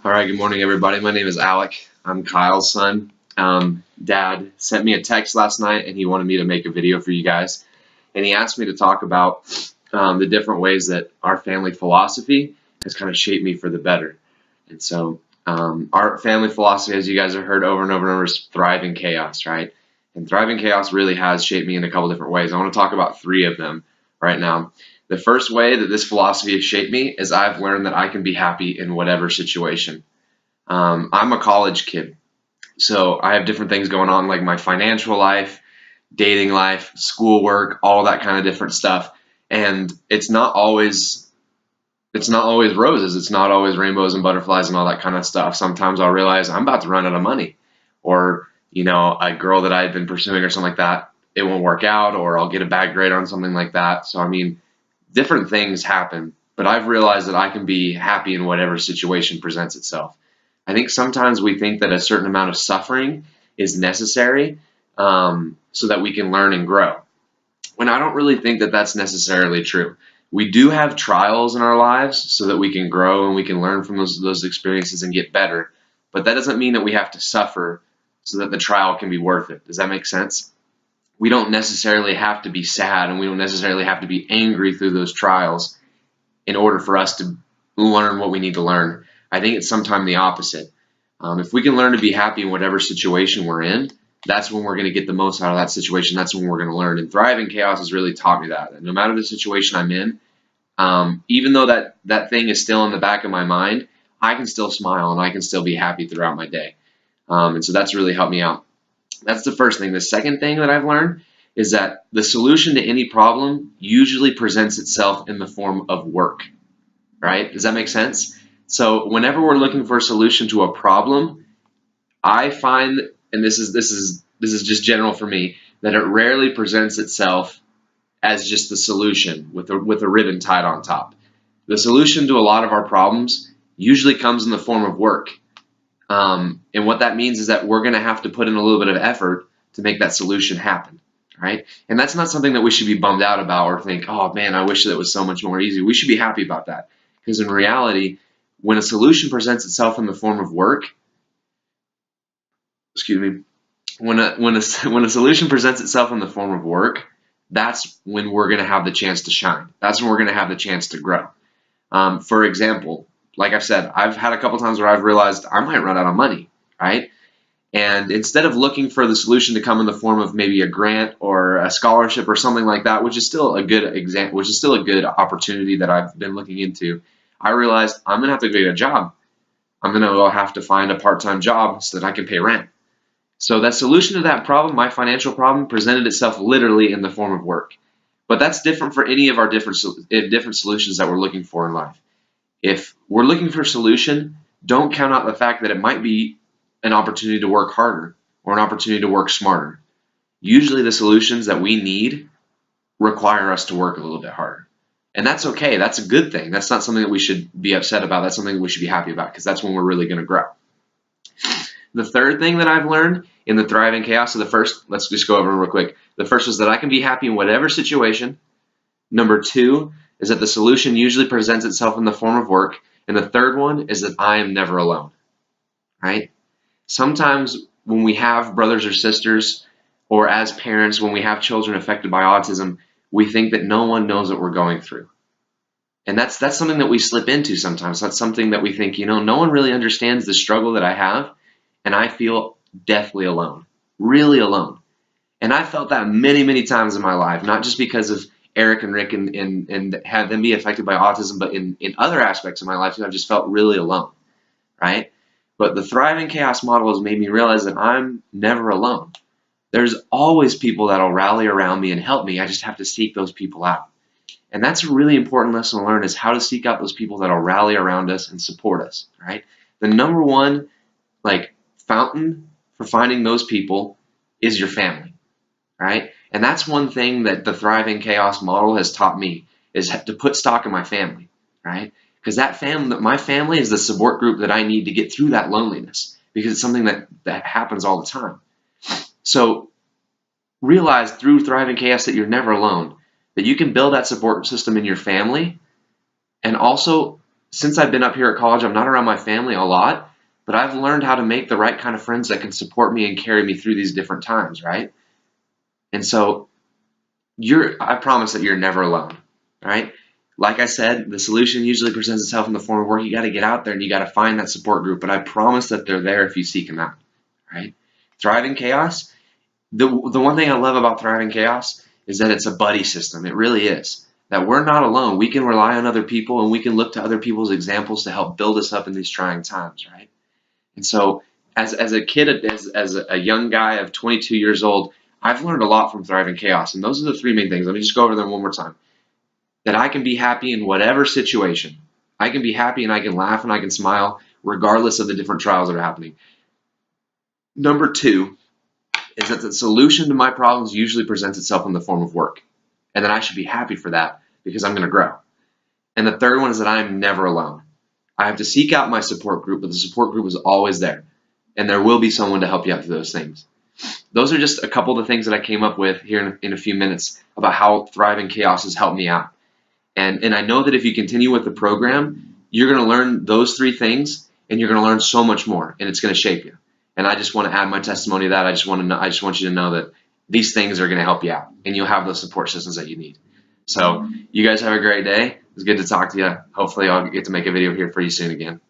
All right, good morning, everybody. My name is Alec. I'm Kyle's son. Dad sent me a text last night and he wanted me to make a video for you guys. And he asked me to talk about the different ways that our family philosophy has kind of shaped me for the better. And so, our family philosophy, as you guys have heard over and over and over, is thrive in chaos, right? And thrive in chaos really has shaped me in a couple different ways. I want to talk about three of them right now. The first way that this philosophy has shaped me is I've learned that I can be happy in whatever situation. I'm a college kid, so I have different things going on, like my financial life, dating life, schoolwork, all that kind of different stuff. And it's not always roses. It's not always rainbows and butterflies and all that kind of stuff. Sometimes I'll realize I'm about to run out of money, or a girl that I've been pursuing or something like that, it won't work out, or I'll get a bad grade on something like that. So I mean, different things happen, but I've realized that I can be happy in whatever situation presents itself. I think sometimes we think that a certain amount of suffering is necessary so that we can learn and grow. When I don't really think that that's necessarily true. We do have trials in our lives so that we can grow and we can learn from those experiences and get better. But that doesn't mean that we have to suffer so that the trial can be worth it. Does that make sense? We don't necessarily have to be sad and we don't necessarily have to be angry through those trials in order for us to learn what we need to learn. I think it's sometimes the opposite. If we can learn to be happy in whatever situation we're in, that's when we're going to get the most out of that situation. That's when we're going to learn. And Thrive in Chaos has really taught me that. No matter the situation I'm in, even though that thing is still in the back of my mind, I can still smile and I can still be happy throughout my day. And so that's really helped me out. That's the first thing. The second thing that I've learned is that the solution to any problem usually presents itself in the form of work, right? Does that make sense? So whenever we're looking for a solution to a problem, I find, and this is just general for me, that it rarely presents itself as just the solution with a ribbon tied on top. The solution to a lot of our problems usually comes in the form of work. And what that means is that we're going to have to put in a little bit of effort to make that solution happen, right? And that's not something that we should be bummed out about or think, oh man, I wish that was so much more easy. We should be happy about that. Because in reality, when a solution presents itself in the form of work, excuse me, when a solution presents itself in the form of work, that's when we're going to have the chance to shine. That's when we're going to have the chance to grow. For example, like I've said, I've had a couple times where I've realized I might run out of money, right? And instead of looking for the solution to come in the form of maybe a grant or a scholarship or something like that, which is still a good example, which is still a good opportunity that I've been looking into, I realized I'm gonna have to get a job. I'm gonna have to find a part-time job so that I can pay rent. So that solution to that problem, my financial problem, presented itself literally in the form of work. But that's different for any of our different solutions that we're looking for in life. If we're looking for a solution, don't count out the fact that it might be an opportunity to work harder or an opportunity to work smarter. Usually the solutions that we need require us to work a little bit harder. And that's okay. That's a good thing. That's not something that we should be upset about. That's something that we should be happy about because that's when we're really going to grow. The third thing that I've learned in the Thrive in Chaos, so the first, let's just go over real quick. The first was that I can be happy in whatever situation. Number two is that the solution usually presents itself in the form of work. And the third one is that I am never alone, right? Sometimes when we have brothers or sisters, or as parents, when we have children affected by autism, we think that no one knows what we're going through. And that's something that we slip into sometimes. That's something that we think, no one really understands the struggle that I have, and I feel deathly alone, really alone. And I felt that many, many times in my life, not just because of Eric and Rick and had them be affected by autism, but in other aspects of my life, I've just felt really alone, right? But the Thrive in Chaos model has made me realize that I'm never alone. There's always people that'll rally around me and help me. I just have to seek those people out. And that's a really important lesson to learn, is how to seek out those people that'll rally around us and support us, right? The number one fountain for finding those people is your family, right? And that's one thing that the Thrive in Chaos model has taught me, is to put stock in my family, right? Because my family is the support group that I need to get through that loneliness, because it's something that happens all the time. So realize through Thrive in Chaos that you're never alone, that you can build that support system in your family, and also since I've been up here at college, I'm not around my family a lot, but I've learned how to make the right kind of friends that can support me and carry me through these different times, right? And so I promise that you're never alone, right? Like I said, the solution usually presents itself in the form of work. You got to get out there and you got to find that support group, but I promise that they're there if you seek them out, right? Thriving Chaos, the one thing I love about Thriving Chaos is that it's a buddy system. It really is. That we're not alone. We can rely on other people and we can look to other people's examples to help build us up in these trying times, right? And so as a kid, as a young guy of 22 years old, I've learned a lot from Thriving Chaos. And those are the three main things. Let me just go over them one more time. That I can be happy in whatever situation. I can be happy and I can laugh and I can smile regardless of the different trials that are happening. Number two is that the solution to my problems usually presents itself in the form of work. And that I should be happy for that because I'm going to grow. And the third one is that I'm never alone. I have to seek out my support group, but the support group is always there. And there will be someone to help you out through those things. Those are just a couple of the things that I came up with here in a few minutes about how Thriving Chaos has helped me out. And I know that if you continue with the program, you're going to learn those three things and you're going to learn so much more and it's going to shape you. And I just want to add my testimony to that. I just want you to know that these things are going to help you out and you'll have those support systems that you need. So you guys have a great day. It was good to talk to you. Hopefully I'll get to make a video here for you soon again.